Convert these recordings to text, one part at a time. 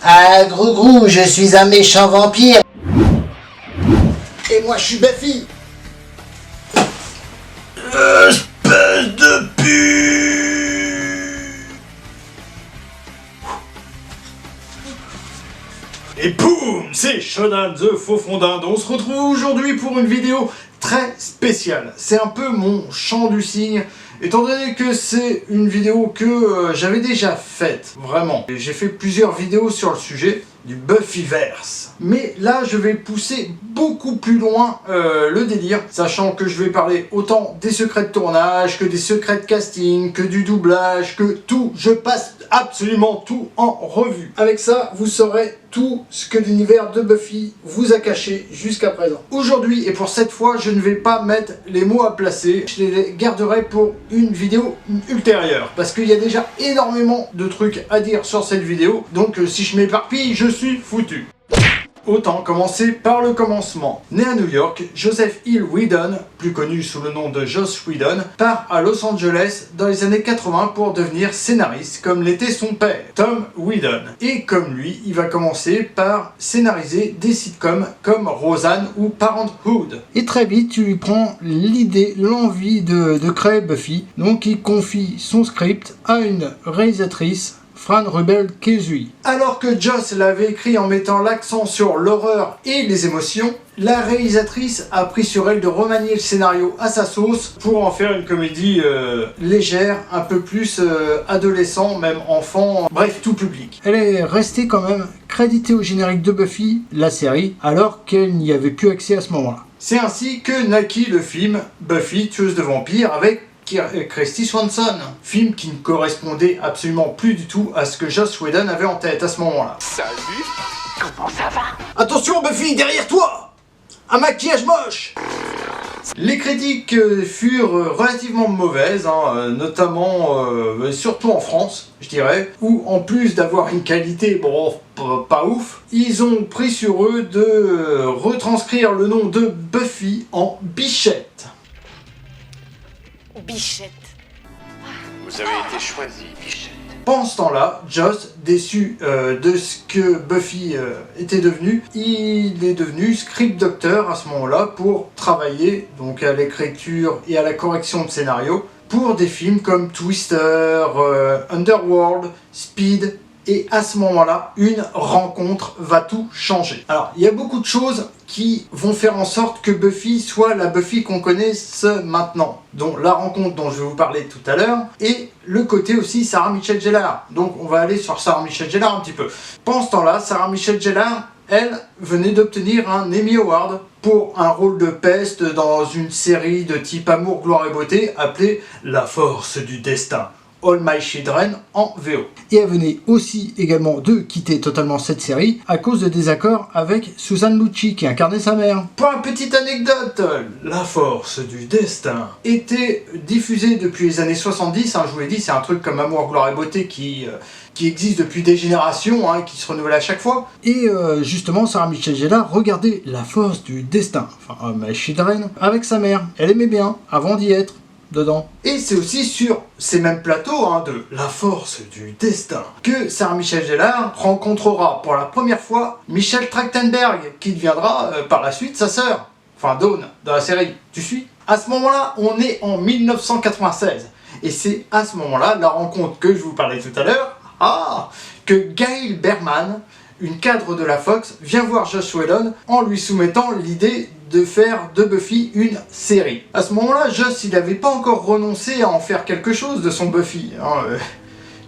Ah, Grougrou, je suis un méchant vampire. Et moi, je suis Buffy. Espèce de pu. Et boum, c'est Shonan the Faux Fondin. On se retrouve aujourd'hui pour une vidéo très spéciale. C'est un peu mon chant du cygne, étant donné que c'est une vidéo que j'avais déjà faite, vraiment. J'ai fait plusieurs vidéos sur le sujet du Buffyverse. Mais là, je vais pousser beaucoup plus loin le délire, sachant que je vais parler autant des secrets de tournage, que des secrets de casting, que du doublage, que tout. Je passe absolument tout en revue. Avec ça, vous saurez tout ce que l'univers de Buffy vous a caché jusqu'à présent. Aujourd'hui, et pour cette fois, je ne vais pas mettre les mots à placer. Je les garderai pour une vidéo ultérieure. Parce qu'il y a déjà énormément de trucs à dire sur cette vidéo. Donc si je m'éparpille, je suis foutu. Autant commencer par le commencement. Né à New York, Joseph Hill Whedon, plus connu sous le nom de Joss Whedon, part à Los Angeles dans les années 80 pour devenir scénariste, comme l'était son père, Tom Whedon. Et comme lui, il va commencer par scénariser des sitcoms comme Roseanne ou Parenthood. Et très vite, tu lui prends l'idée, l'envie de créer Buffy. Donc il confie son script à une réalisatrice, Fran Rubel-Kesui. Alors que Joss l'avait écrit en mettant l'accent sur l'horreur et les émotions, la réalisatrice a pris sur elle de remanier le scénario à sa sauce pour en faire une comédie légère, un peu plus adolescent, même enfant, bref, tout public. Elle est restée quand même créditée au générique de Buffy, la série, alors qu'elle n'y avait plus accès à ce moment-là. C'est ainsi que naquit le film Buffy, tueuse de vampires, avec Kristy Swanson, film qui ne correspondait absolument plus du tout à ce que Joss Whedon avait en tête à ce moment-là. Salut, comment ça va? Attention Buffy, derrière toi! Un maquillage moche! Les critiques furent relativement mauvaises, notamment, surtout en France, je dirais, où en plus d'avoir une qualité, bon, pas ouf, ils ont pris sur eux de retranscrire le nom de Buffy en Bichette. Bichette. Vous avez été choisi, Bichette. Pendant ce temps-là, Joss, déçu de ce que Buffy était devenu, il est devenu script doctor à ce moment-là pour travailler donc à l'écriture et à la correction de scénario pour des films comme Twister, Underworld, Speed. Et à ce moment-là, une rencontre va tout changer. Alors, il y a beaucoup de choses qui vont faire en sorte que Buffy soit la Buffy qu'on connaît maintenant. Donc la rencontre dont je vais vous parler tout à l'heure, et le côté aussi Sarah Michelle Gellar. Donc on va aller sur Sarah Michelle Gellar un petit peu. Pendant ce temps-là, Sarah Michelle Gellar, elle, venait d'obtenir un Emmy Award pour un rôle de peste dans une série de type Amour, Gloire et Beauté appelée La Force du Destin. All My Children en VO. Et elle venait aussi également de quitter totalement cette série à cause de désaccords avec Susan Lucci qui incarnait sa mère. Pour une petite anecdote, La Force du Destin était diffusée depuis les années 70, je vous l'ai dit, c'est un truc comme Amour, Gloire et Beauté qui existe depuis des générations, qui se renouvelle à chaque fois. Et justement, Sarah Michelle Gellar regardait La Force du Destin, enfin My Children, avec sa mère. Elle aimait bien, avant d'y être dedans. Et c'est aussi sur ces mêmes plateaux de La Force du Destin que Sarah Michelle Gellar rencontrera pour la première fois Michelle Trachtenberg, qui deviendra par la suite sa sœur, enfin Dawn, dans la série. Tu suis? À ce moment-là, on est en 1996. Et c'est à ce moment-là, la rencontre que je vous parlais tout à l'heure, que Gail Berman, une cadre de la Fox, vient voir Joss Whedon en lui soumettant l'idée de faire de Buffy une série. À ce moment-là, Joss, il n'avait pas encore renoncé à en faire quelque chose de son Buffy.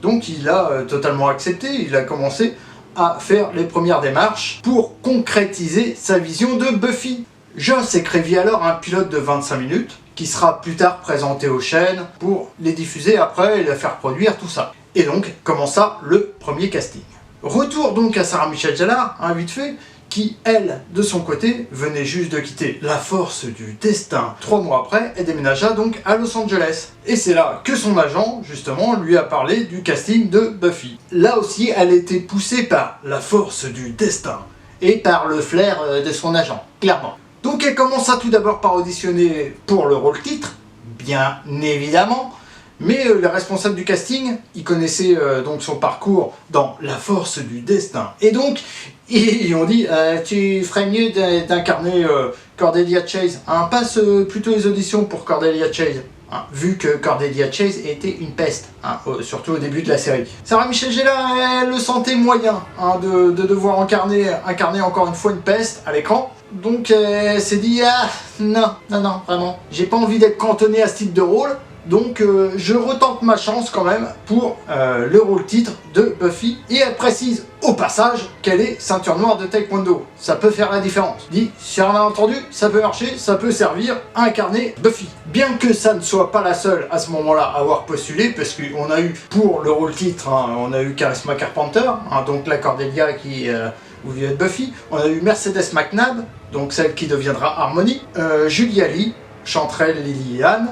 Donc il a totalement accepté, il a commencé à faire les premières démarches pour concrétiser sa vision de Buffy. Joss écrivit alors un pilote de 25 minutes, qui sera plus tard présenté aux chaînes pour les diffuser après et les faire produire, tout ça. Et donc commença le premier casting. Retour donc à Sarah Michelle Gellar, vite fait, qui, elle, de son côté, venait juste de quitter La Force du Destin. 3 mois après, elle déménagea donc à Los Angeles. Et c'est là que son agent, justement, lui a parlé du casting de Buffy. Là aussi, elle était poussée par La Force du Destin et par le flair de son agent, clairement. Donc elle commença tout d'abord par auditionner pour le rôle titre, bien évidemment, Mais les responsables du casting, ils connaissaient donc son parcours dans La Force du Destin. Et donc, ils ont dit tu ferais mieux d'incarner Cordelia Chase. Hein, passe plutôt les auditions pour Cordelia Chase. Hein, vu que Cordelia Chase était une peste, hein, surtout au début de la série. Sarah Michelle Gellar, elle le sentait moyen hein, de devoir incarner encore une fois une peste à l'écran. Donc elle s'est dit non, vraiment, j'ai pas envie d'être cantonné à ce type de rôle. Donc je retente ma chance quand même pour le rôle titre de Buffy. Et elle précise au passage qu'elle est ceinture noire de taekwondo. Ça peut faire la différence. Dit, si rien entendu, ça peut marcher, ça peut servir à incarner Buffy. Bien que ça ne soit pas la seule à ce moment-là à avoir postulé, parce qu'on a eu pour le rôle titre, hein, on a eu Charisma Carpenter, hein, donc la Cordelia qui voulait être Buffy. On a eu Mercedes McNabb, donc celle qui deviendra Harmony. Julia Lee, Chanterelle Lillian.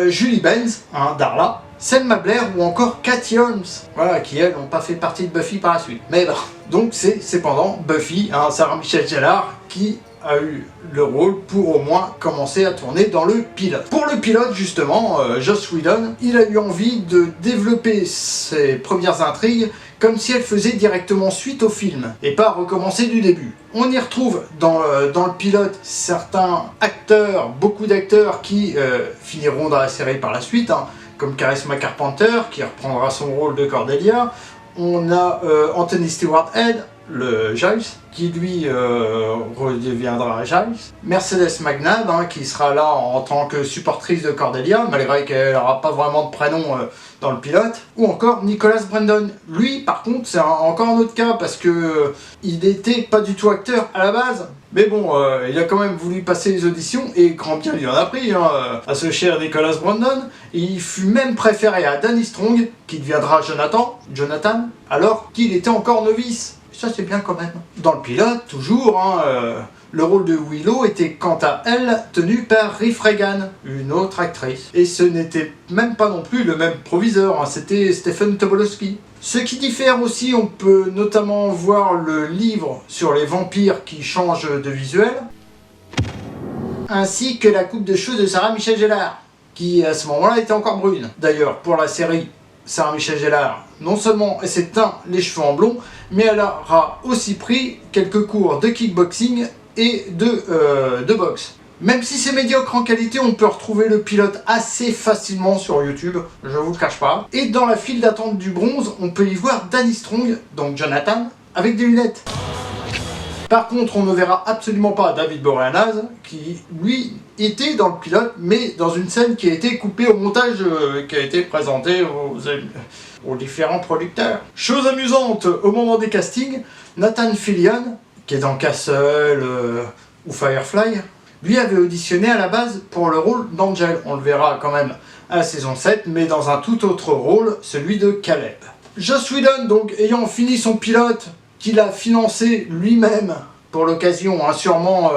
Julie Benz, hein, Darla, Selma Blair ou encore Katie Holmes, voilà, qui elles n'ont pas fait partie de Buffy par la suite. Mais bon, donc c'est cependant Buffy, hein, Sarah Michelle Gellar, qui a eu le rôle pour au moins commencer à tourner dans le pilote. Pour le pilote justement, Joss Whedon, il a eu envie de développer ses premières intrigues comme si elles faisaient directement suite au film et pas recommencer du début. On y retrouve dans le pilote certains acteurs, beaucoup d'acteurs qui finiront dans la série par la suite, hein, comme Charisma Carpenter qui reprendra son rôle de Cordelia. On a Anthony Stewart Head, le Giles, qui lui redeviendra Giles. Mercedes McNabb, hein, qui sera là en tant que supportrice de Cordelia, malgré qu'elle n'aura pas vraiment de prénom dans le pilote. Ou encore Nicholas Brandon. Lui, par contre, c'est encore un autre cas, parce que il n'était pas du tout acteur à la base. Mais bon, il a quand même voulu passer les auditions, et grand bien lui en a pris, hein, à ce cher Nicholas Brandon. Et il fut même préféré à Danny Strong, qui deviendra Jonathan, alors qu'il était encore novice. Ça c'est bien quand même. Dans le pilote, toujours, hein, le rôle de Willow était quant à elle tenu par Riff Regan, une autre actrice. Et ce n'était même pas non plus le même proviseur, hein, c'était Stephen Tobolowsky. Ce qui diffère aussi, on peut notamment voir le livre sur les vampires qui change de visuel, ainsi que la coupe de cheveux de Sarah Michelle Gellar, qui à ce moment-là était encore brune. D'ailleurs, pour la série, Sarah Michelle Gellar, non seulement elle s'est teint les cheveux en blond, mais elle aura aussi pris quelques cours de kickboxing et de boxe. Même si c'est médiocre en qualité, on peut retrouver le pilote assez facilement sur YouTube, je vous le cache pas. Et dans la file d'attente du bronze, on peut y voir Danny Strong, donc Jonathan, avec des lunettes. Par contre, on ne verra absolument pas David Boreanaz, qui lui était dans le pilote, mais dans une scène qui a été coupée au montage, qui a été présentée aux différents producteurs. Chose amusante, au moment des castings, Nathan Fillion, qui est dans Castle ou Firefly, lui avait auditionné à la base pour le rôle d'Angel. On le verra quand même à la saison 7, mais dans un tout autre rôle, celui de Caleb. Joss Whedon, donc, ayant fini son pilote, qu'il a financé lui-même pour l'occasion, hein, sûrement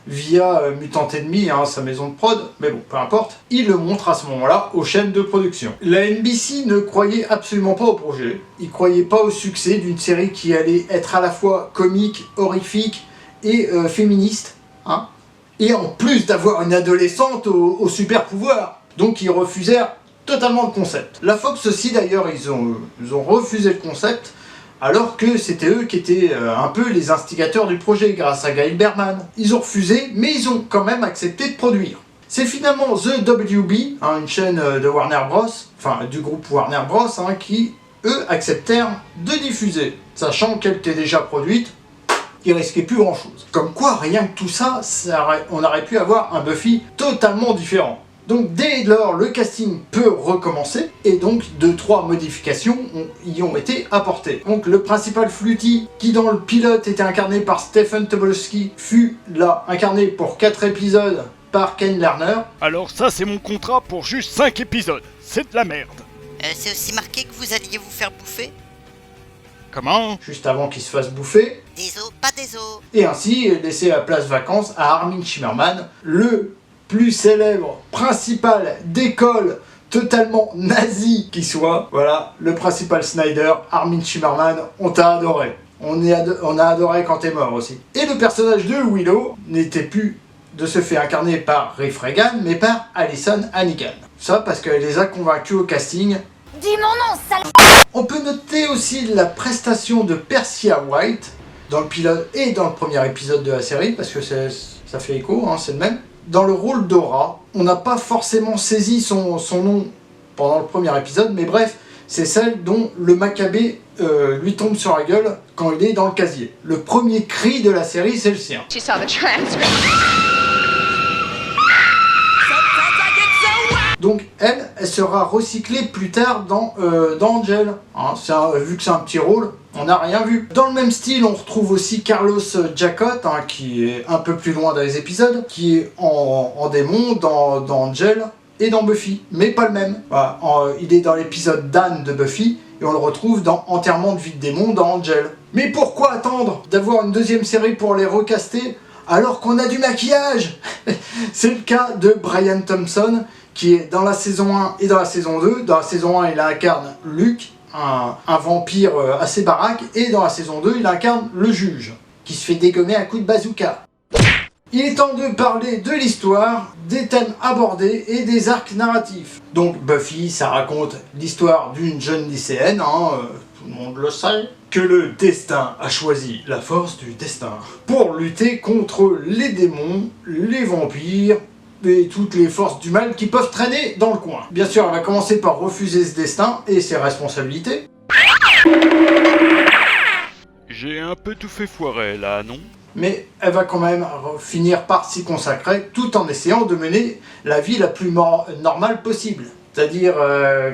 via Mutant Enemy, hein, sa maison de prod, mais bon, peu importe, il le montre à ce moment-là aux chaînes de production. La NBC ne croyait absolument pas au projet, ils ne croyaient pas au succès d'une série qui allait être à la fois comique, horrifique et féministe, hein, et en plus d'avoir une adolescente au super pouvoir. Donc ils refusèrent totalement le concept. La Fox aussi d'ailleurs, ils ont refusé le concept, alors que c'était eux qui étaient un peu les instigateurs du projet grâce à Gail Berman. Ils ont refusé, mais ils ont quand même accepté de produire. C'est finalement The WB, hein, une chaîne de Warner Bros, enfin du groupe Warner Bros, hein, qui, eux, acceptèrent de diffuser. Sachant qu'elle était déjà produite, il risquait plus grand chose. Comme quoi, rien que tout ça, on aurait pu avoir un Buffy totalement différent. Donc dès lors, le casting peut recommencer, et donc 2-3 modifications y ont été apportées. Donc le principal Fluty, qui dans le pilote était incarné par Stephen Tobolowsky, fut là incarné pour 4 épisodes par Ken Lerner. Alors ça c'est mon contrat pour juste 5 épisodes, c'est de la merde. C'est aussi marqué que vous alliez vous faire bouffer? Comment? Juste avant qu'il se fasse bouffer. Des os, pas des os. Et ainsi laisser la place vacante à Armin Shimmerman, le plus célèbre principal d'école totalement nazi qui soit. Voilà, le principal Snyder, Armin Shimmerman, on t'a adoré. On a adoré quand t'es mort aussi. Et le personnage de Willow n'était plus de ce fait incarné par Riff Regan, mais par Alyson Hannigan. Ça parce qu'elle les a convaincus au casting. Dis mon nom, sale... On peut noter aussi la prestation de Persia White dans le pilote et dans le premier épisode de la série, parce que ça fait écho, hein, c'est le même. Dans le rôle d'Aura, on n'a pas forcément saisi son nom pendant le premier épisode, mais bref, c'est celle dont le Maccabée lui tombe sur la gueule quand il est dans le casier. Le premier cri de la série, c'est le sien. She saw the transcript. Donc elle sera recyclée plus tard dans Angel. Hein, vu que c'est un petit rôle, on n'a rien vu. Dans le même style, on retrouve aussi Carlos Jacot, hein, qui est un peu plus loin dans les épisodes, qui est en démon dans Angel et dans Buffy, mais pas le même. Voilà, il est dans l'épisode d'Anne de Buffy, et on le retrouve dans Enterrement de vie de démon dans Angel. Mais pourquoi attendre d'avoir une deuxième série pour les recaster alors qu'on a du maquillage? C'est le cas de Brian Thompson, qui est dans la saison 1 et dans la saison 2. Dans la saison 1, il incarne Luke, un vampire assez baraque, et dans la saison 2, il incarne le juge, qui se fait dégommer à coups de bazooka. Il est temps de parler de l'histoire, des thèmes abordés et des arcs narratifs. Donc Buffy, ça raconte l'histoire d'une jeune lycéenne, tout le monde le sait, que le destin a choisi la force du destin pour lutter contre les démons, les vampires, et toutes les forces du mal qui peuvent traîner dans le coin. Bien sûr, elle va commencer par refuser ce destin et ses responsabilités. J'ai un peu tout fait foirer là, non? Mais elle va quand même finir par s'y consacrer tout en essayant de mener la vie la plus normale possible. C'est-à-dire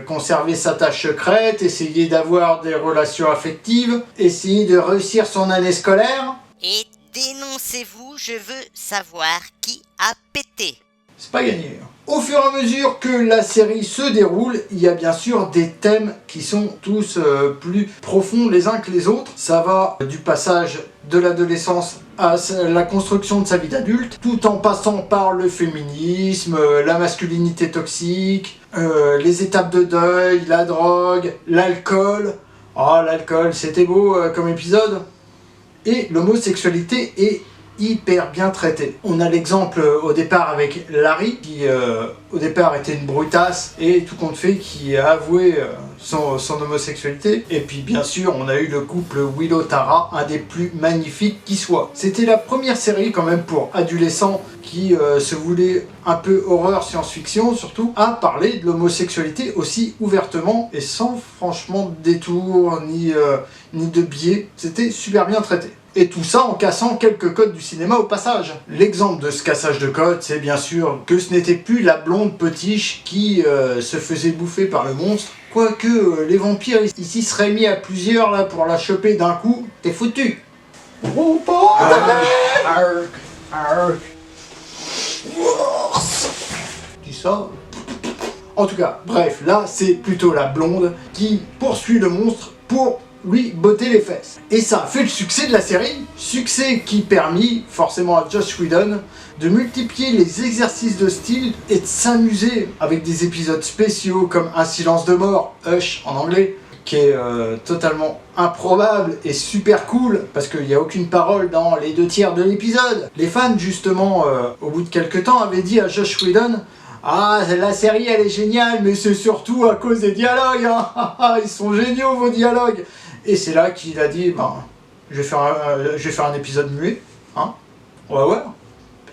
conserver sa tâche secrète, essayer d'avoir des relations affectives, essayer de réussir son année scolaire. Et dénoncez-vous, je veux savoir qui a pété. C'est pas gagné. Au fur et à mesure que la série se déroule, il y a bien sûr des thèmes qui sont tous plus profonds les uns que les autres. Ça va du passage de l'adolescence à la construction de sa vie d'adulte, tout en passant par le féminisme, la masculinité toxique, les étapes de deuil, la drogue, l'alcool. Oh, l'alcool, c'était beau comme épisode. Et l'homosexualité est hyper bien traité. On a l'exemple au départ avec Larry, qui au départ était une brutasse, et tout compte fait qui a avoué son homosexualité. Et puis bien sûr, on a eu le couple Willow-Tara, un des plus magnifiques qui soit. C'était la première série quand même pour adolescents qui se voulait un peu horreur science-fiction, surtout, à parler de l'homosexualité aussi ouvertement et sans franchement détour ni de biais. C'était super bien traité. Et tout ça en cassant quelques codes du cinéma au passage. L'exemple de ce cassage de codes, c'est bien sûr que ce n'était plus la blonde potiche qui se faisait bouffer par le monstre. Quoique les vampires ici seraient mis à plusieurs là pour la choper d'un coup, t'es foutu. Oh, dis ça. En tout cas, bref, là c'est plutôt la blonde qui poursuit le monstre pour lui botter les fesses. Et ça a fait le succès de la série, succès qui permit forcément à Joss Whedon de multiplier les exercices de style et de s'amuser avec des épisodes spéciaux comme Un silence de mort, Hush en anglais, qui est totalement improbable et super cool parce qu'il n'y a aucune parole dans les 2/3 de l'épisode. Les fans justement au bout de quelques temps avaient dit à Joss Whedon: ah, la série elle est géniale, mais c'est surtout à cause des dialogues, hein. Ils sont géniaux vos dialogues. Et c'est là qu'il a dit, je vais faire un épisode muet, hein. On va voir.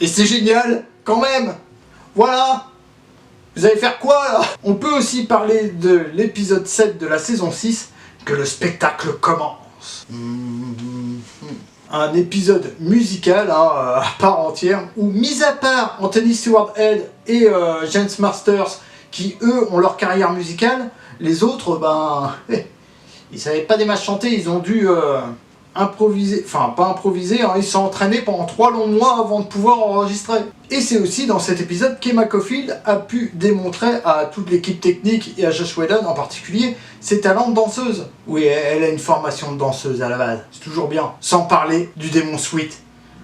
Et c'est génial, quand même. Voilà. Vous allez faire quoi là? On peut aussi parler de l'épisode 7 de la saison 6, que le spectacle commence. Un épisode musical à part entière, où mis à part Anthony Stewart Head et James Masters, qui eux ont leur carrière musicale, les autres, ils savaient pas des masses chanter, ils ont dû improviser, enfin pas improviser, hein, ils se sont entraînés pendant 3 longs mois avant de pouvoir enregistrer. Et c'est aussi dans cet épisode qu'Emma Caulfield a pu démontrer à toute l'équipe technique et à Joss Whedon en particulier ses talents de danseuse. Oui, elle a une formation de danseuse à la base, c'est toujours bien. Sans parler du démon Sweet,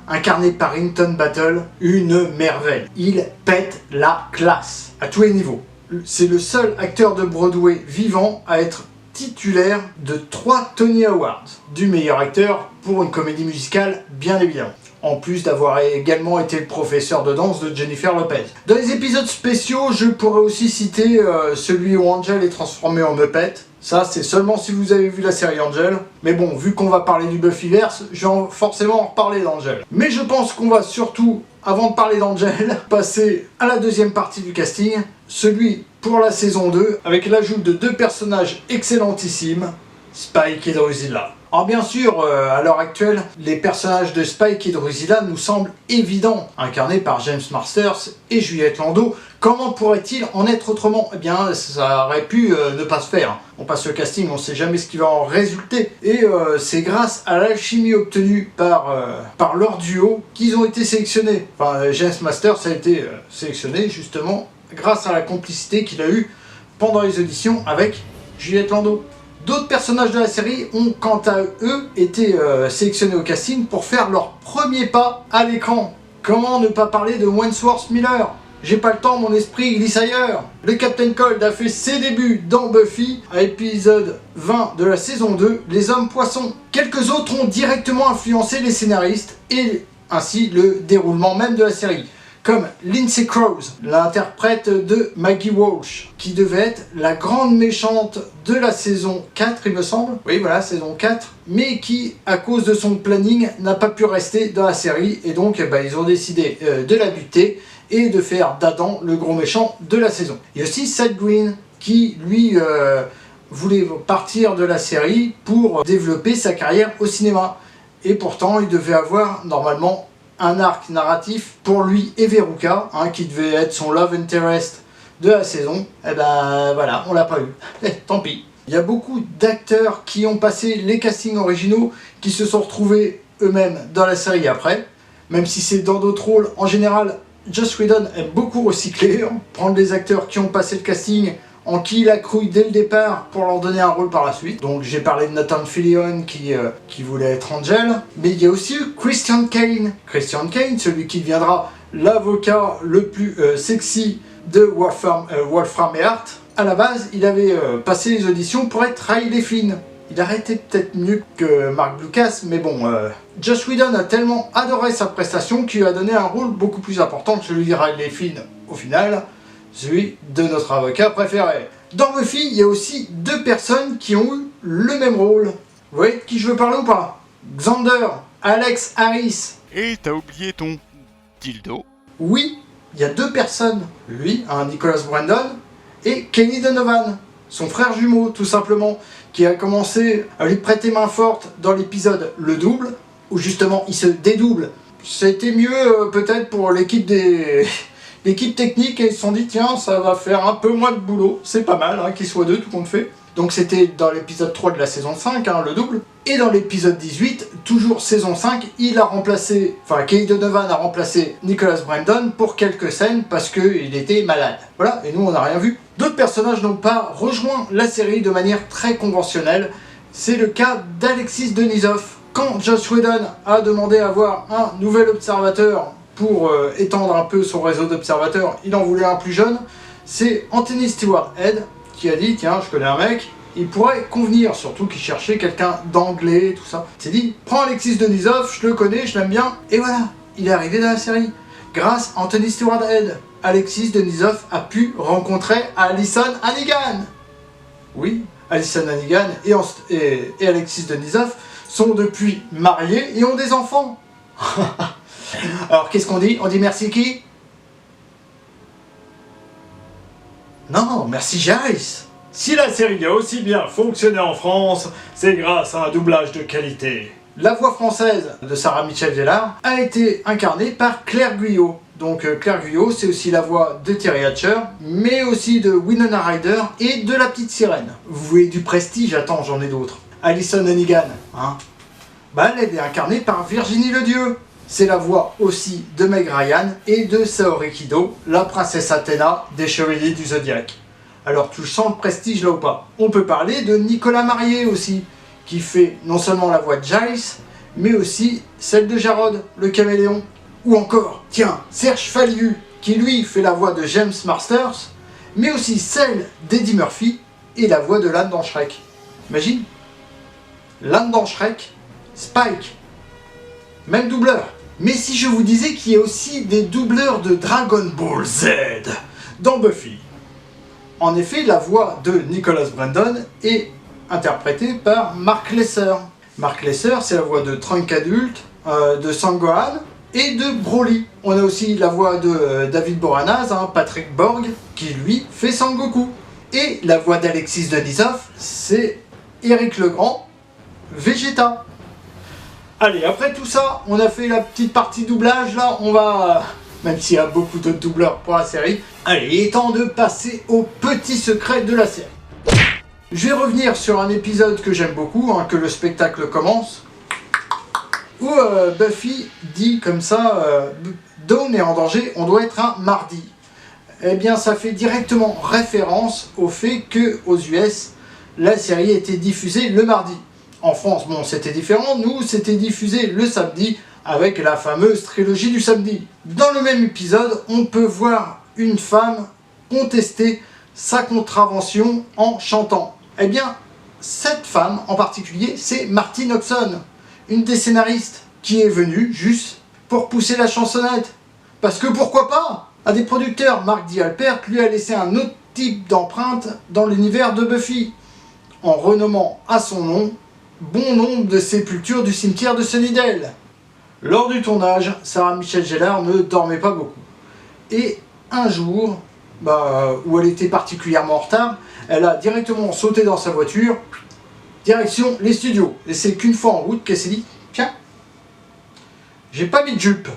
incarné par Hinton Battle, une merveille. Il pète la classe à tous les niveaux. C'est le seul acteur de Broadway vivant à être titulaire de 3 Tony Awards, du meilleur acteur pour une comédie musicale bien évidemment. en plus d'avoir également été le professeur de danse de Jennifer Lopez. Dans les épisodes spéciaux, je pourrais aussi citer celui où Angel est transformé en Muppet. Ça, c'est seulement si vous avez vu la série Angel. Mais bon, vu qu'on va parler du Buffyverse, je vais forcément en reparler d'Angel. Mais je pense qu'on va surtout, avant de parler d'Angel, passer à la deuxième partie du casting, celui pour la saison 2, avec l'ajout de 2 personnages excellentissimes, Spike et Drusilla. Alors bien sûr, à l'heure actuelle, les personnages de Spike et Drusilla nous semblent évidents, incarnés par James Marsters et Juliette Landau. Comment pourrait-il en être autrement? Eh bien, ça aurait pu ne pas se faire. On passe le casting, on ne sait jamais ce qui va en résulter. Et c'est grâce à l'alchimie obtenue par leur duo qu'ils ont été sélectionnés. Enfin, James Marsters a été sélectionné justement grâce à la complicité qu'il a eue pendant les auditions avec Juliette Landau. D'autres personnages de la série ont quant à eux été sélectionnés au casting pour faire leur premier pas à l'écran. Comment ne pas parler de Wentworth Miller? J'ai pas le temps, mon esprit glisse ailleurs. Le Captain Cold a fait ses débuts dans Buffy, à l'épisode 20 de la saison 2, Les Hommes Poissons. Quelques autres ont directement influencé les scénaristes et ainsi le déroulement même de la série. Comme Lindsay Krause, l'interprète de Maggie Walsh, qui devait être la grande méchante de la saison 4, il me semble. Oui, voilà, saison 4. Mais qui, à cause de son planning, n'a pas pu rester dans la série. Et donc, ils ont décidé de la buter et de faire d'Adam le gros méchant de la saison. Il y a aussi Seth Green, qui, lui, voulait partir de la série pour développer sa carrière au cinéma. Et pourtant, il devait avoir, normalement, un arc narratif pour lui et Veruca, qui devait être son love interest de la saison. Et ben voilà, on l'a pas eu. Tant pis. Il y a beaucoup d'acteurs qui ont passé les castings originaux, qui se sont retrouvés eux-mêmes dans la série après. Même si c'est dans d'autres rôles, en général, Joss Whedon aime beaucoup recycler, prendre les acteurs qui ont passé le casting, en qui il a cru dès le départ pour leur donner un rôle par la suite. Donc j'ai parlé de Nathan Fillion qui voulait être Angel, mais il y a aussi Christian Kane. Christian Kane, celui qui deviendra l'avocat le plus sexy de Wolfram et Hart. À la base, il avait passé les auditions pour être Riley Flynn. Il aurait été peut-être mieux que Mark Lucas, mais bon, Joss Whedon a tellement adoré sa prestation qu'il lui a donné un rôle beaucoup plus important que celui de Riley Flynn au final. Celui de notre avocat préféré. Dans Buffy, il y a aussi 2 personnes qui ont eu le même rôle. Vous voyez de qui je veux parler ou pas? Xander, Alex Harris. Et t'as oublié ton dildo? Oui, il y a 2 personnes. Lui, Nicholas Brandon, et Kenny Donovan, son frère jumeau tout simplement, qui a commencé à lui prêter main forte dans l'épisode Le Double, où justement il se dédouble. C'était mieux peut-être pour l'équipe technique, et ils se sont dit tiens, ça va faire un peu moins de boulot, c'est pas mal qu'il soit 2 tout compte fait. Donc c'était dans l'épisode 3 de la saison 5, le double. Et dans l'épisode 18, toujours saison 5, Kenny Donovan a remplacé Nicholas Brandon pour quelques scènes parce qu'il était malade. Voilà, et nous on n'a rien vu. D'autres personnages n'ont pas rejoint la série de manière très conventionnelle. C'est le cas d'Alexis Denisov. Quand Joss Whedon a demandé à avoir un nouvel observateur pour étendre un peu son réseau d'observateurs, il en voulait un plus jeune. C'est Anthony Stewart Head qui a dit tiens, je connais un mec, il pourrait convenir, surtout qu'il cherchait quelqu'un d'anglais, tout ça. Il s'est dit prends Alexis Denisov, je le connais, je l'aime bien, et voilà, il est arrivé dans la série. Grâce à Anthony Stewart Head, Alexis Denisov a pu rencontrer Alyson Hannigan. Oui, Alyson Hannigan et Alexis Denisov sont depuis mariés et ont des enfants. Alors qu'est-ce qu'on dit? On dit merci qui? Non, merci Jace. Si la série a aussi bien fonctionné en France, c'est grâce à un doublage de qualité. La voix française de Sarah Michelle Gellar a été incarnée par Claire Guyot. Donc Claire Guyot, c'est aussi la voix de Terry Hatcher, mais aussi de Winona Ryder et de la petite sirène. Vous voulez du prestige? Attends, j'en ai d'autres. Alyson Hannigan, elle est incarnée par Virginie Ledieu. C'est la voix aussi de Meg Ryan et de Saori Kido, la princesse Athéna des Chevaliers du Zodiaque. Alors tu sens le prestige là ou pas? On peut parler de Nicolas Marié aussi, qui fait non seulement la voix de Giles, mais aussi celle de Jarod, le caméléon. Ou encore, tiens, Serge Falliu, qui lui fait la voix de James Marsters, mais aussi celle d'Eddie Murphy et la voix de l'âne dans Shrek. Imagine, l'âne dans Shrek, Spike, même doubleur. Mais si je vous disais qu'il y a aussi des doubleurs de Dragon Ball Z dans Buffy. En effet, la voix de Nicholas Brandon est interprétée par Mark Lesser. Mark Lesser, c'est la voix de Trunk adulte, de Sangohan et de Broly. On a aussi la voix de David Boreanaz, Patrick Borg, qui lui fait Sangoku. Et la voix d'Alexis Denisov, c'est Éric Legrand, Vegeta. Allez, après tout ça, on a fait la petite partie doublage, là, on va... Même s'il y a beaucoup d'autres doubleurs pour la série. Allez, il est temps de passer au petit secret de la série. Je vais revenir sur un épisode que j'aime beaucoup, que le spectacle commence, où Buffy dit comme ça, Dawn est en danger, on doit être un mardi. Eh bien, ça fait directement référence au fait qu'aux US, la série était diffusée le mardi. En France, bon, c'était différent, nous, c'était diffusé le samedi, avec la fameuse trilogie du samedi. Dans le même épisode, on peut voir une femme contester sa contravention en chantant. Eh bien, cette femme en particulier, c'est Martine Hobson, une des scénaristes, qui est venue juste pour pousser la chansonnette. Parce que pourquoi pas? Un des producteurs, Mark D. Alpert, lui a laissé un autre type d'empreinte dans l'univers de Buffy, en renommant à son nom bon nombre de sépultures du cimetière de Sunnydale. Lors du tournage, Sarah Michelle Gellar ne dormait pas beaucoup. Et un jour, où elle était particulièrement en retard, elle a directement sauté dans sa voiture, direction les studios. Et c'est qu'une fois en route qu'elle s'est dit, tiens, j'ai pas mis de jupe.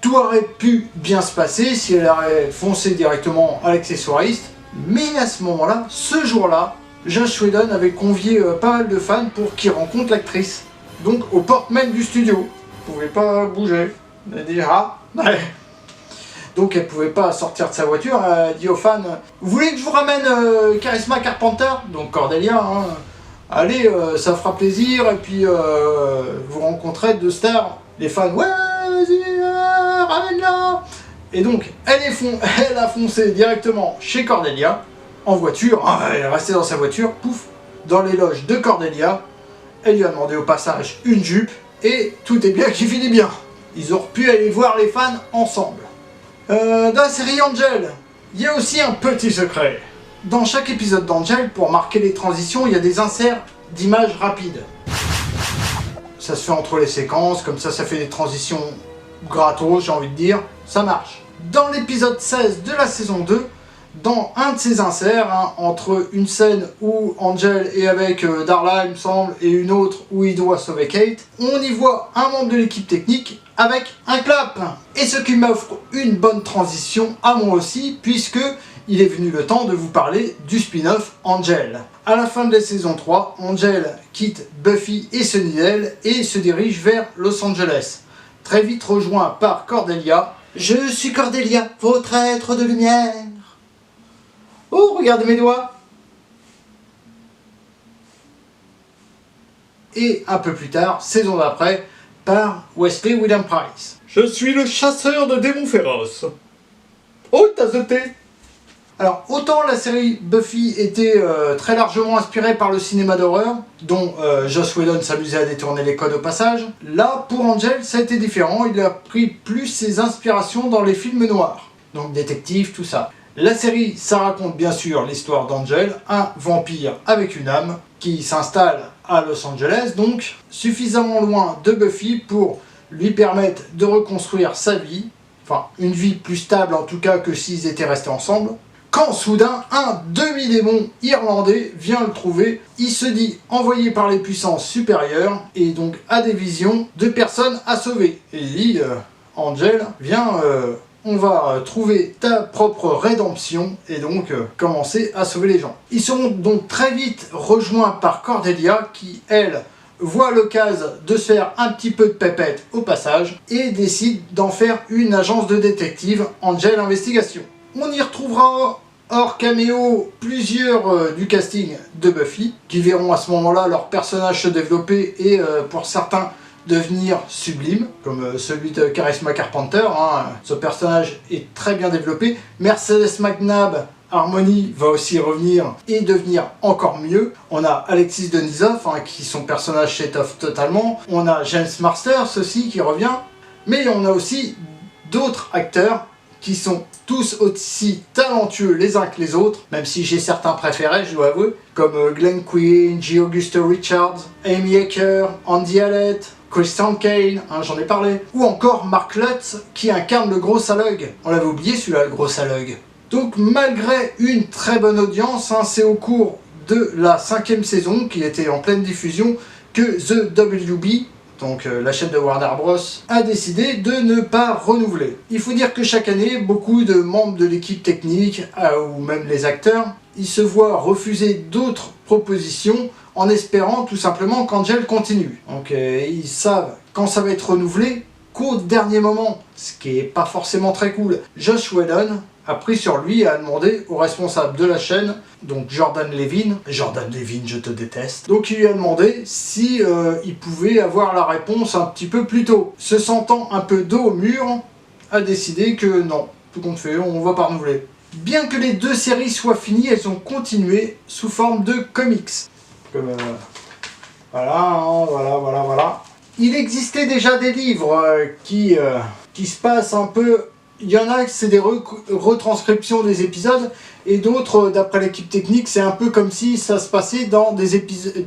Tout aurait pu bien se passer si elle aurait foncé directement à l'accessoiriste. Mais à ce moment-là, ce jour-là, Joss Whedon avait convié pas mal de fans pour qu'ils rencontrent l'actrice. Donc aux portes même du studio. Elle pouvait pas bouger. Elle a dit ouais. Donc elle pouvait pas sortir de sa voiture. Elle a dit aux fans, vous voulez que je vous ramène Charisma Carpenter, donc Cordelia, allez, ça fera plaisir, et puis vous rencontrez deux stars. Les fans, ouais, vas-y, ramène-la. Et donc elle a foncé directement chez Cordelia en voiture. Elle est restée dans sa voiture, pouf, dans les loges de Cordelia. Elle lui a demandé au passage une jupe. Et tout est bien qui finit bien. Ils auraient pu aller voir les fans ensemble. Dans la série Angel, il y a aussi un petit secret. Dans chaque épisode d'Angel, pour marquer les transitions, il y a des inserts d'images rapides. Ça se fait entre les séquences, comme ça fait des transitions gratos, j'ai envie de dire. Ça marche. Dans l'épisode 16 de la saison 2, dans un de ces inserts, entre une scène où Angel est avec Darla, il me semble, et une autre où il doit sauver Kate, on y voit un membre de l'équipe technique avec un clap. Et ce qui m'offre une bonne transition à moi aussi, puisque il est venu le temps de vous parler du spin-off Angel. À la fin de la saison 3, Angel quitte Buffy et Sunnydale et se dirige vers Los Angeles. Très vite rejoint par Cordelia. Je suis Cordelia, votre être de lumière. Oh, regardez mes doigts. Et un peu plus tard, saison d'après, par Wesley William Price. Je suis le chasseur de démons féroces. Oh, t'as sauté. Alors, autant la série Buffy était très largement inspirée par le cinéma d'horreur, dont Joss Whedon s'amusait à détourner les codes au passage, là, pour Angel, ça a été différent. Il a pris plus ses inspirations dans les films noirs. Donc, détective, tout ça. La série, ça raconte bien sûr l'histoire d'Angel, un vampire avec une âme qui s'installe à Los Angeles, donc suffisamment loin de Buffy pour lui permettre de reconstruire sa vie, enfin une vie plus stable en tout cas que s'ils étaient restés ensemble, quand soudain un demi-démon irlandais vient le trouver. Il se dit envoyé par les puissances supérieures et donc a des visions de personnes à sauver. Et il dit Angel, viens... on va trouver ta propre rédemption et donc commencer à sauver les gens. Ils seront donc très vite rejoints par Cordelia qui, elle, voit l'occasion de se faire un petit peu de pépette au passage et décide d'en faire une agence de détective, Angel Investigation. On y retrouvera hors caméo plusieurs du casting de Buffy qui verront à ce moment-là leur personnage se développer et pour certains devenir sublime, comme celui de Charisma Carpenter. Ce personnage est très bien développé. Mercedes McNabb, Harmony, va aussi revenir et devenir encore mieux. On a Alexis Denisov, qui son personnage s'étoffe totalement. On a James Marsters aussi qui revient. Mais on a aussi d'autres acteurs qui sont tous aussi talentueux les uns que les autres, même si j'ai certains préférés, je dois avouer, comme Glenn Quinn, J. Augusto Richards, Amy Acker, Andy Hallett, Christian Kane, hein, j'en ai parlé, ou encore Mark Lutz qui incarne le gros Salug. On l'avait oublié celui-là, le gros Salug. Donc malgré une très bonne audience, hein, c'est au cours de la 5e saison, qui était en pleine diffusion, que The WB, donc la chaîne de Warner Bros, a décidé de ne pas renouveler. Il faut dire que chaque année, beaucoup de membres de l'équipe technique, ou même les acteurs, ils se voient refuser d'autres propositions en espérant tout simplement qu'Angel continue. Donc ils savent quand ça va être renouvelé qu'au dernier moment, ce qui est pas forcément très cool. Joss Whedon a pris sur lui et a demandé au responsable de la chaîne, donc Jordan Levin, je te déteste, donc il lui a demandé si il pouvait avoir la réponse un petit peu plus tôt. Se sentant un peu dos au mur, a décidé que non, tout compte fait, on va pas renouveler. Bien que les 2 séries soient finies, elles ont continué sous forme de comics. Comme, voilà, hein, voilà. Il existait déjà des livres qui se passent un peu. Il y en a, c'est des retranscriptions des épisodes, et d'autres, d'après l'équipe technique, c'est un peu comme si ça se passait dans des épisodes,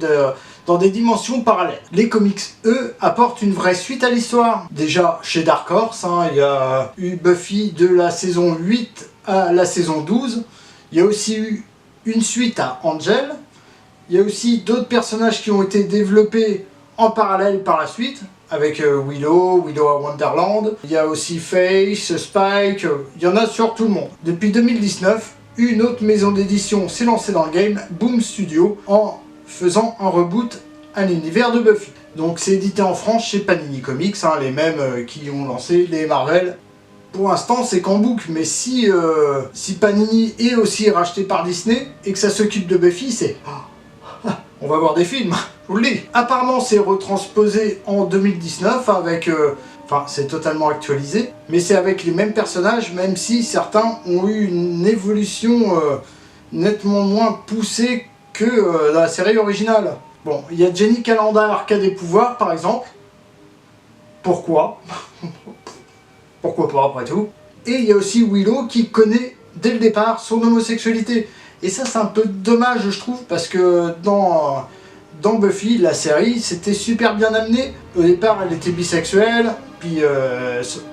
dans des dimensions parallèles. Les comics, eux, apportent une vraie suite à l'histoire. Déjà, chez Dark Horse, hein, il y a eu Buffy de la saison 8 à la saison 12. Il y a aussi eu une suite à Angel. Il y a aussi d'autres personnages qui ont été développés en parallèle par la suite, avec Willow à Wonderland. Il y a aussi Face, Spike, il y en a sur tout le monde. Depuis 2019, une autre maison d'édition s'est lancée dans le game, Boom Studio, en faisant un reboot à l'univers de Buffy. Donc c'est édité en France chez Panini Comics, hein, les mêmes qui ont lancé les Marvel. Pour l'instant c'est qu'en boucle, mais si Panini est aussi racheté par Disney et que ça s'occupe de Buffy, c'est... on va voir des films, je vous le dis. Apparemment c'est retransposé en 2019 avec... Enfin, c'est totalement actualisé, mais c'est avec les mêmes personnages, même si certains ont eu une évolution nettement moins poussée que la série originale. Bon, il y a Jenny Calendar qui a des pouvoirs, par exemple. Pourquoi? Pourquoi pas, après tout. Et il y a aussi Willow qui connaît, dès le départ, son homosexualité. Et ça, c'est un peu dommage, je trouve, parce que dans Buffy, la série, c'était super bien amené. Au départ, elle était bisexuelle, puis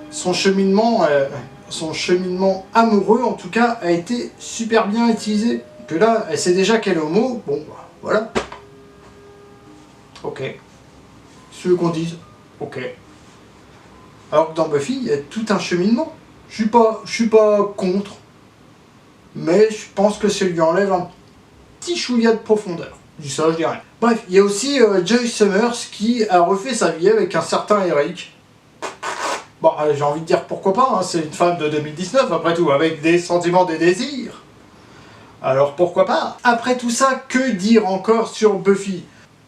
son cheminement amoureux, en tout cas, a été super bien utilisé. Que là, elle sait déjà qu'elle est homo, bon, voilà. Ok. Ce qu'on dise, ok. Alors que dans Buffy, il y a tout un cheminement. Je suis pas contre, mais je pense que ça lui enlève un petit chouïa de profondeur. Je dis ça, je dis rien. Bref, il y a aussi Joyce Summers qui a refait sa vie avec un certain Eric. Bon, j'ai envie de dire pourquoi pas, hein, c'est une femme de 2019 après tout, avec des sentiments, des désirs. Alors pourquoi pas? Après tout ça, que dire encore sur Buffy?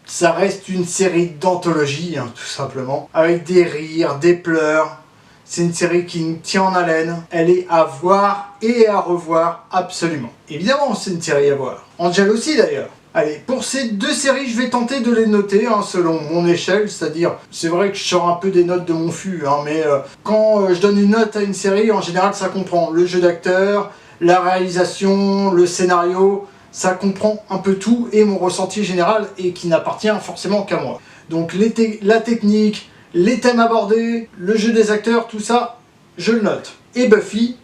Ça reste une série d'anthologie, hein, tout simplement, avec des rires, des pleurs. C'est une série qui nous tient en haleine. Elle est à voir et à revoir absolument. Évidemment, c'est une série à voir. Angel aussi d'ailleurs. Allez, pour ces 2 séries, je vais tenter de les noter hein, selon mon échelle, c'est-à-dire, c'est vrai que je sors un peu des notes de mon fût, hein, mais quand je donne une note à une série, en général, ça comprend le jeu d'acteur, la réalisation, le scénario, ça comprend un peu tout, et mon ressenti général, et qui n'appartient forcément qu'à moi. Donc la technique, les thèmes abordés, le jeu des acteurs, tout ça, je le note. Et Buffy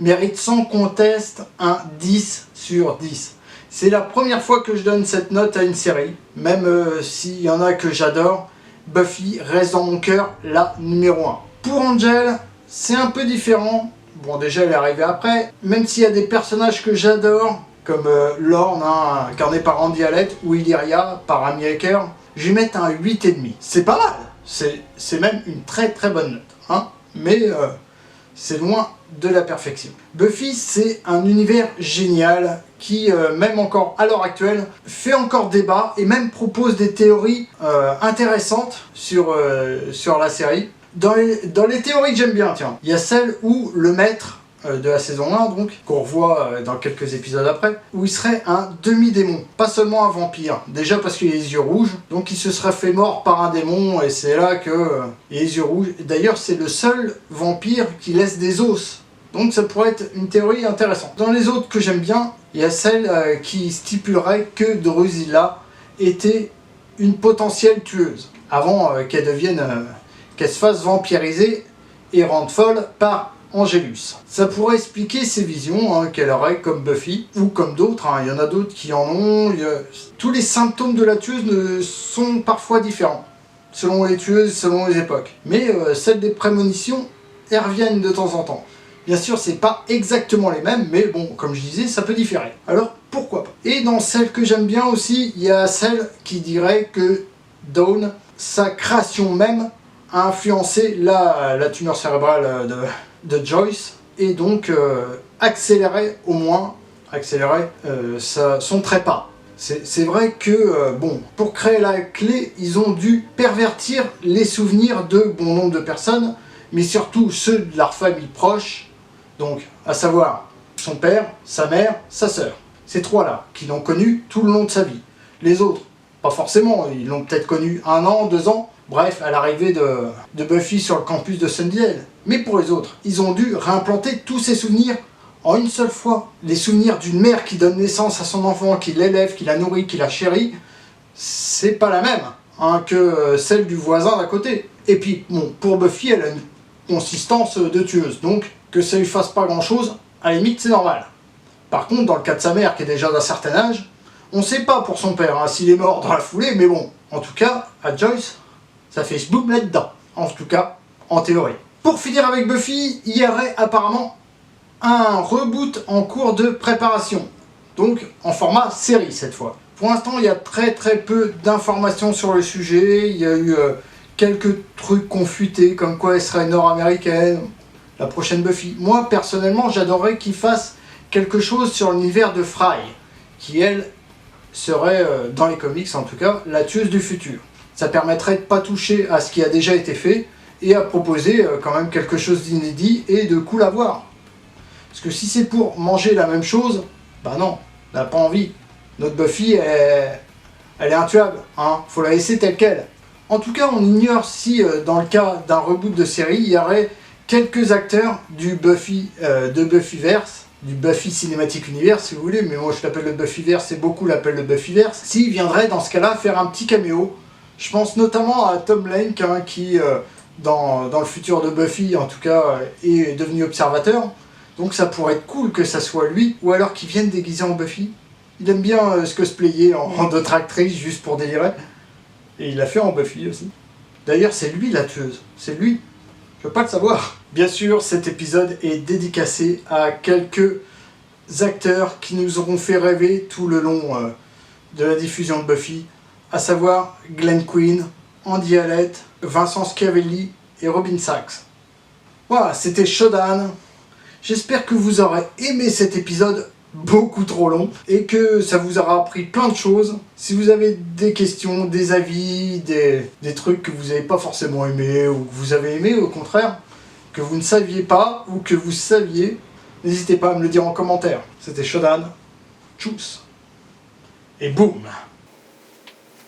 mérite sans conteste un 10 sur 10. C'est la première fois que je donne cette note à une série, même s'il y en a que j'adore, Buffy reste dans mon cœur la numéro 1. Pour Angel, c'est un peu différent. Bon, déjà elle est arrivée après, même s'il y a des personnages que j'adore, comme Lorne, hein, incarné par Andy Hallett, ou Illyria par Amy Acker, je vais mettre un 8,5. C'est pas mal, c'est même une très très bonne note, hein, mais c'est loin de la perfection. Buffy, c'est un univers génial qui, même encore à l'heure actuelle, fait encore débat et même propose des théories intéressantes sur la série. Dans les théories que j'aime bien, tiens, il y a celle où le maître de la saison 1, donc, qu'on revoit dans quelques épisodes après, où il serait un demi-démon, pas seulement un vampire. Déjà parce qu'il a les yeux rouges, donc il se serait fait mort par un démon, et c'est là que il a les yeux rouges. D'ailleurs, c'est le seul vampire qui laisse des os. Donc ça pourrait être une théorie intéressante. Dans les autres que j'aime bien, il y a celle qui stipulerait que Drusilla était une potentielle tueuse, avant qu'elle devienne, qu'elle se fasse vampiriser et rendre folle par Angelus. Ça pourrait expliquer ses visions qu'elle aurait comme Buffy, ou comme d'autres, il y en a d'autres qui en ont. Tous les symptômes de la tueuse sont parfois différents, selon les tueuses, selon les époques. Mais celles des prémonitions, elles reviennent de temps en temps. Bien sûr, c'est pas exactement les mêmes, mais bon, comme je disais, ça peut différer. Alors, pourquoi pas. Et dans celle que j'aime bien aussi, il y a celle qui dirait que Dawn, sa création même, a influencé la tumeur cérébrale de Joyce, et donc accélérer son trépas. C'est vrai que, bon, pour créer la clé, ils ont dû pervertir les souvenirs de bon nombre de personnes, mais surtout ceux de leur famille proche, donc à savoir son père, sa mère, sa sœur. Ces trois-là, qui l'ont connu tout le long de sa vie. Les autres, pas forcément, ils l'ont peut-être connu 1 an, 2 ans, bref, à l'arrivée de Buffy sur le campus de Sunnydale. Mais pour les autres, ils ont dû réimplanter tous ces souvenirs en une seule fois. Les souvenirs d'une mère qui donne naissance à son enfant, qui l'élève, qui la nourrit, qui la chérit, c'est pas la même que celle du voisin d'à côté. Et puis, bon, pour Buffy, elle a une consistance de tueuse, donc que ça lui fasse pas grand-chose, à la limite, c'est normal. Par contre, dans le cas de sa mère, qui est déjà d'un certain âge, on sait pas pour son père s'il est mort dans la foulée, mais bon, en tout cas, à Joyce, ça fait ce boum là-dedans. En tout cas, en théorie. Pour finir avec Buffy, il y aurait apparemment un reboot en cours de préparation. Donc, en format série cette fois. Pour l'instant, il y a très peu d'informations sur le sujet. Il y a eu quelques trucs confutés, comme quoi elle serait nord-américaine, la prochaine Buffy. Moi, personnellement, j'adorerais qu'ils fassent quelque chose sur l'univers de Fry, qui, elle, serait, dans les comics en tout cas, la tueuse du futur. Ça permettrait de pas toucher à ce qui a déjà été fait, et à proposer quand même quelque chose d'inédit et de cool à voir. Parce que si c'est pour manger la même chose, bah non, on n'a pas envie. Notre Buffy, elle est intuable, faut la laisser telle qu'elle. En tout cas, on ignore si, dans le cas d'un reboot de série, il y aurait quelques acteurs du Buffy, de Buffyverse, du Buffy Cinematic Universe si vous voulez, mais moi je l'appelle le Buffyverse et beaucoup l'appellent le Buffyverse, s'ils viendraient dans ce cas-là faire un petit caméo. Je pense notamment à Tom Lank, qui, dans le futur de Buffy, en tout cas, est devenu observateur. Donc ça pourrait être cool que ça soit lui, ou alors qu'il vienne déguisé en Buffy. Il aime bien se cosplayer en d'autres actrices, juste pour délirer. Et il l'a fait en Buffy aussi. D'ailleurs, c'est lui la tueuse. C'est lui. Je veux pas le savoir. Bien sûr, cet épisode est dédicacé à quelques acteurs qui nous auront fait rêver tout le long de la diffusion de Buffy, à savoir Glenn Quinn, Andy Hallett, Vincent Schiavelli et Robin Sachs. Voilà, c'était Shodan. J'espère que vous aurez aimé cet épisode beaucoup trop long et que ça vous aura appris plein de choses. Si vous avez des questions, des avis, des trucs que vous n'avez pas forcément aimé ou que vous avez aimé au contraire, que vous ne saviez pas ou que vous saviez, n'hésitez pas à me le dire en commentaire. C'était Shodan. Tchuss. Et boum.